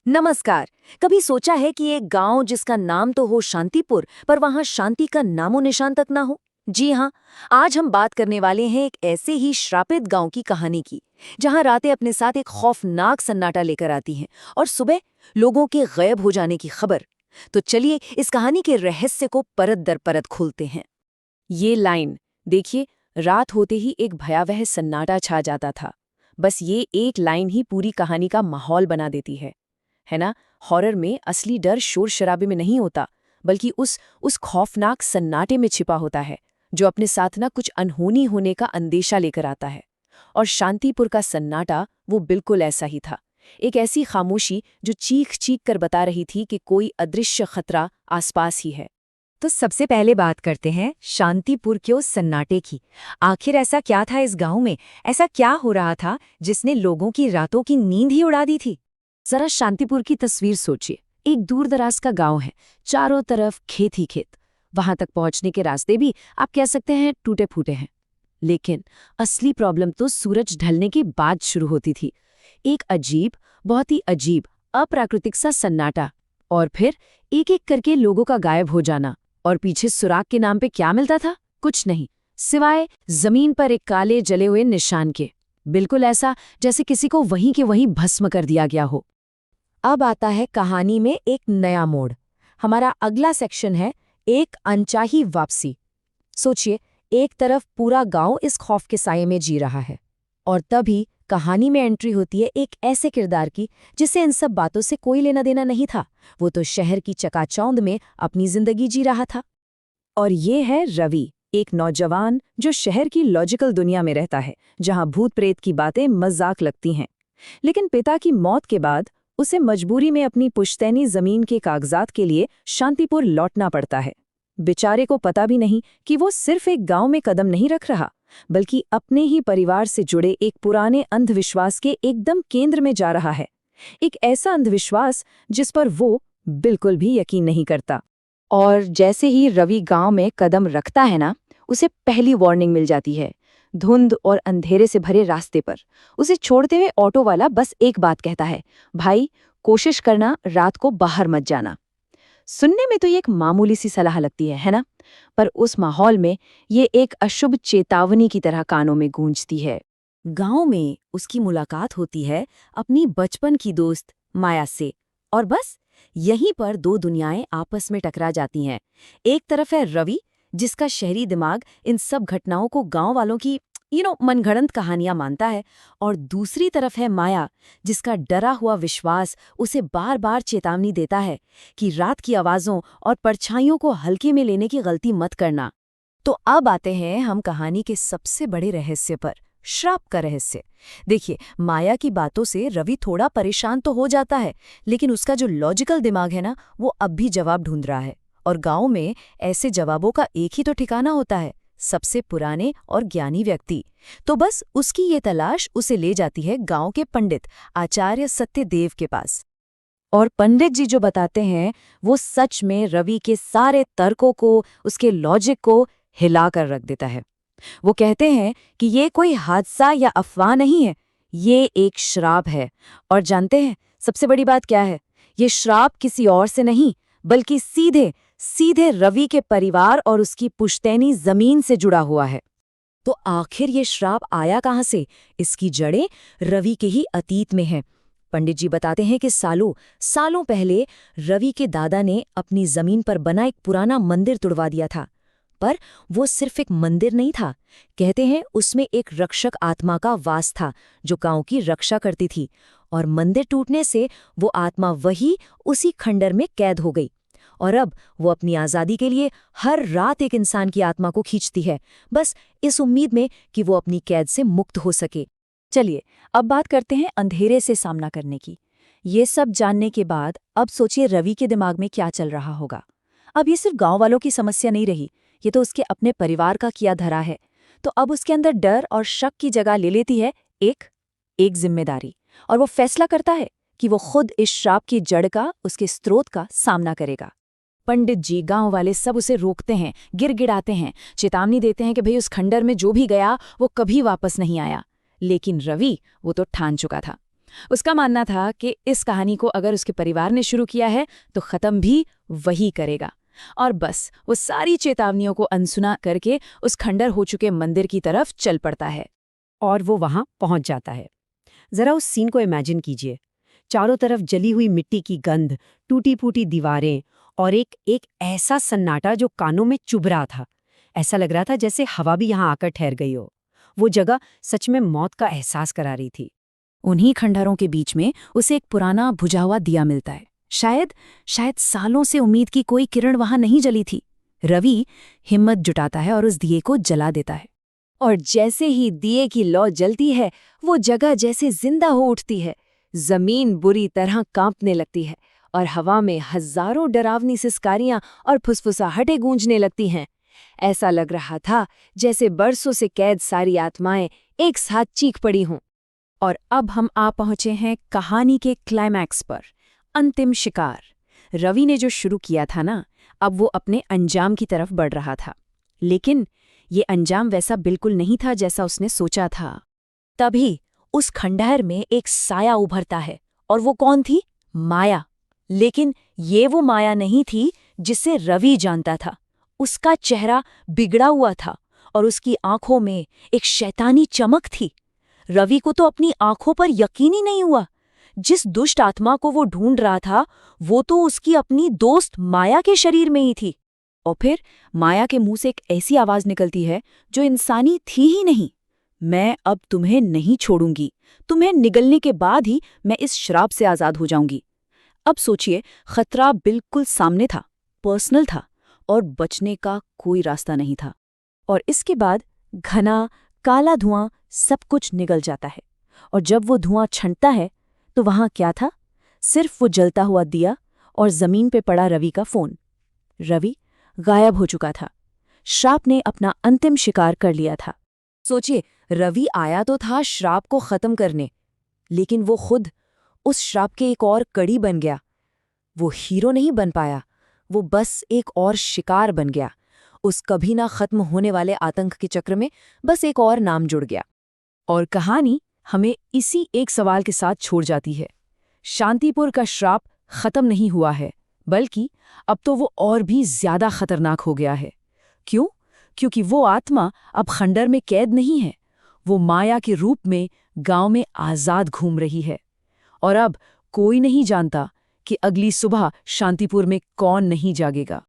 नमस्कार। कभी सोचा है कि एक गांव जिसका नाम तो हो शांतिपुर, पर वहां शांति का नामो निशान तक ना हो? जी हाँ, आज हम बात करने वाले हैं एक ऐसे ही श्रापित गांव की कहानी की, जहां रातें अपने साथ एक खौफनाक सन्नाटा लेकर आती हैं और सुबह लोगों के गायब हो जाने की खबर। तो चलिए इस कहानी के रहस्य को परत दर परत खोलते हैं। ये लाइन देखिए, रात होते ही एक भयावह सन्नाटा छा जाता था। बस ये एक लाइन ही पूरी कहानी का माहौल बना देती है ना? हॉरर में असली डर शोर शराबे में नहीं होता, बल्कि उस खौफनाक सन्नाटे में छिपा होता है, जो अपने साथ ना कुछ अनहोनी होने का अंदेशा लेकर आता है। और शांतिपुर का सन्नाटा वो बिल्कुल ऐसा ही था। एक ऐसी खामोशी जो चीख चीख कर बता रही थी कि कोई अदृश्य खतरा आसपास ही है। तो सबसे पहले बात करते हैं शांतिपुर के उस सन्नाटे की। आखिर ऐसा क्या था इस गांव में? ऐसा क्या हो रहा था जिसने लोगों की रातों की नींद ही उड़ा दी थी? जरा शांतिपुर की तस्वीर सोचिए। एक दूरदराज का गांव है, चारों तरफ खेत ही खेत। वहां तक पहुंचने के रास्ते भी आप कह सकते हैं टूटे फूटे हैं। लेकिन असली प्रॉब्लम तो सूरज ढलने के बाद शुरू होती थी। एक अजीब, बहुत ही अजीब, अप्राकृतिक सा सन्नाटा। और फिर एक एक करके लोगों का गायब हो जाना। और पीछे सुराग के नाम पे क्या मिलता था? कुछ नहीं, सिवाय जमीन पर एक काले जले हुए निशान के। बिल्कुल ऐसा जैसे किसी को वहीं के वहीं भस्म कर दिया गया हो। अब आता है कहानी में एक नया मोड़। हमारा अगला सेक्शन है एक अनचाही वापसी। सोचिए, एक तरफ पूरा गांव इस खौफ के साये में जी रहा है, और तभी कहानी में एंट्री होती है एक ऐसे किरदार की जिसे इन सब बातों से कोई लेना देना नहीं था। वो तो शहर की चकाचौंध में अपनी जिंदगी जी रहा था। और ये है रवि, एक नौजवान जो शहर की लॉजिकल दुनिया में रहता है, जहां भूत प्रेत की बातें मजाक लगती हैं। लेकिन पिता की मौत के बाद उसे मजबूरी में अपनी पुश्तैनी जमीन के कागजात के लिए शांतिपुर लौटना पड़ता है। बेचारे को पता भी नहीं कि वो सिर्फ एक गांव में कदम नहीं रख रहा, बल्कि अपने ही परिवार से जुड़े एक पुराने अंधविश्वास के एकदम केंद्र में जा रहा है। एक ऐसा अंधविश्वास जिस पर वो बिल्कुल भी यकीन नहीं करता। और जैसे ही रवि गांव में कदम रखता है ना, उसे पहली वार्निंग मिल जाती है। धुंध और अंधेरे से भरे रास्ते पर उसे छोड़ते हुए ऑटो वाला बस एक बात कहता है, भाई कोशिश करना रात को बाहर मत जाना। सुनने में तो ये एक मामूली सी सलाह लगती है ना? पर उस माहौल में ये एक अशुभ चेतावनी की तरह कानों में गूंजती है। गांव में उसकी मुलाकात होती है अपनी बचपन की दोस्त माया से, और बस यहीं पर दो दुनियाएं आपस में टकरा जाती हैं। एक तरफ है रवि, जिसका शहरी दिमाग इन सब घटनाओं को गांव वालों की मनगढ़ंत कहानियां मानता है, और दूसरी तरफ है माया, जिसका डरा हुआ विश्वास उसे बार बार चेतावनी देता है कि रात की आवाज़ों और परछाइयों को हल्के में लेने की गलती मत करना। तो अब आते हैं हम कहानी के सबसे बड़े रहस्य पर, श्राप का रहस्य। देखिए, माया की बातों से रवि थोड़ा परेशान तो हो जाता है, लेकिन उसका जो लॉजिकल दिमाग है ना, वो अब भी जवाब ढूंढ रहा है। और गांव में ऐसे जवाबों का एक ही तो ठिकाना होता है, सबसे पुराने और ज्ञानी व्यक्ति। तो बस उसकी ये तलाश उसे ले जाती है गांव के पंडित आचार्य सत्यदेव के पास। और पंडित जी जो बताते हैं, वो सच में रवि के सारे तर्कों को, उसके लॉजिक को हिला कर रख देता है। वो कहते हैं कि ये कोई हादसा या अफवाह नहीं है, ये एक श्राप है। और जानते हैं सबसे बड़ी बात क्या है? ये श्राप किसी और से नहीं, बल्कि सीधे सीधे रवि के परिवार और उसकी पुश्तैनी जमीन से जुड़ा हुआ है। तो आखिर ये श्राप आया कहाँ से? इसकी जड़ें रवि के ही अतीत में हैं। पंडित जी बताते हैं कि सालों सालों पहले रवि के दादा ने अपनी जमीन पर बना एक पुराना मंदिर तुड़वा दिया था। पर वो सिर्फ एक मंदिर नहीं था, कहते हैं उसमें एक रक्षक आत्मा का वास था, जो गांव की रक्षा करती थी। और मंदिर टूटने से वो आत्मा वही उसी खंडर में कैद हो गई। और अब वो अपनी आज़ादी के लिए हर रात एक इंसान की आत्मा को खींचती है, बस इस उम्मीद में कि वो अपनी कैद से मुक्त हो सके। चलिए, अब बात करते हैं अंधेरे से सामना करने की। ये सब जानने के बाद अब सोचिए रवि के दिमाग में क्या चल रहा होगा। अब ये सिर्फ गांव वालों की समस्या नहीं रही, ये तो उसके अपने परिवार का किया धरा है। तो अब उसके अंदर डर और शक की जगह ले लेती है एक जिम्मेदारी, और वो फैसला करता है कि वो खुद इस श्राप की जड़ का, उसके स्रोत का सामना करेगा। पंडित जी, गांव वाले सब उसे रोकते हैं, गिड़गिड़ाते हैं, चेतावनी देते हैं कि भाई उस खंडर में जो भी गया वो कभी वापस नहीं आया। लेकिन रवि, वो तो ठान चुका था। उसका मानना था कि इस कहानी को अगर उसके परिवार ने शुरू किया है तो ख़त्म भी वही करेगा। और बस वो सारी चेतावनियों को अनसुना करके उस खंडर हो चुके मंदिर की तरफ चल पड़ता है। और वो वहां पहुंच जाता है। जरा उस सीन को इमेजिन कीजिए। चारों तरफ जली हुई मिट्टी की गंध, टूटी फूटी दीवारें और एक एक ऐसा सन्नाटा जो कानों में चुभ रहा था। ऐसा लग रहा था जैसे हवा भी यहाँ आकर ठहर गई हो। वो जगह सच में मौत का एहसास करा रही थी। उन्हीं खंडहरों के बीच में उसे एक पुराना बुझा हुआ दिया मिलता है। शायद सालों से उम्मीद की कोई किरण वहां नहीं जली थी। रवि हिम्मत जुटाता है और उस दिए को जला देता है। और जैसे ही दिए की लौ जलती है, वो जगह जैसे जिंदा हो उठती है। जमीन बुरी तरह कांपने लगती है और हवा में हजारों डरावनी सिसकारियां और फुसफुसाहटें गूंजने लगती हैं। ऐसा लग रहा था जैसे बरसों से कैद सारी आत्माएं एक साथ चीख पड़ी हों। और अब हम आ पहुंचे हैं कहानी के क्लाइमैक्स पर, अंतिम शिकार। रवि ने जो शुरू किया था ना, अब वो अपने अंजाम की तरफ बढ़ रहा था। लेकिन ये अंजाम वैसा बिल्कुल नहीं था जैसा उसने सोचा था। तभी उस खंडहर में एक साया उभरता है, और वो कौन थी? माया। लेकिन ये वो माया नहीं थी जिसे रवि जानता था। उसका चेहरा बिगड़ा हुआ था और उसकी आंखों में एक शैतानी चमक थी। रवि को तो अपनी आंखों पर यकीन ही नहीं हुआ। जिस दुष्ट आत्मा को वो ढूंढ रहा था, वो तो उसकी अपनी दोस्त माया के शरीर में ही थी। और फिर माया के मुंह से एक ऐसी आवाज निकलती है जो इंसानी थी ही नहीं। मैं अब तुम्हें नहीं छोड़ूंगी। तुम्हें निगलने के बाद ही मैं इस श्राप से आजाद हो जाऊंगी। अब सोचिए, खतरा बिल्कुल सामने था, पर्सनल था, और बचने का कोई रास्ता नहीं था। और इसके बाद घना काला धुआं सब कुछ निगल जाता है। और जब वो धुआं छंटता है तो वहां क्या था? सिर्फ वो जलता हुआ दिया और जमीन पे पड़ा रवि का फोन। रवि गायब हो चुका था। श्राप ने अपना अंतिम शिकार कर लिया था। सोचिए, रवि आया तो था श्राप को खत्म करने, लेकिन वो खुद उस श्राप के एक और कड़ी बन गया। वो हीरो नहीं बन पाया, वो बस एक और शिकार बन गया। उस कभी ना खत्म होने वाले आतंक के चक्र में बस एक और नाम जुड़ गया। और कहानी हमें इसी एक सवाल के साथ छोड़ जाती है। शांतिपुर का श्राप खत्म नहीं हुआ है, बल्कि अब तो वो और भी ज्यादा खतरनाक हो गया है। क्यों? क्योंकि वो आत्मा अब खंडर में कैद नहीं है। वो माया के रूप में गांव में आजाद घूम रही है। और अब कोई नहीं जानता कि अगली सुबह शांतिपुर में कौन नहीं जागेगा।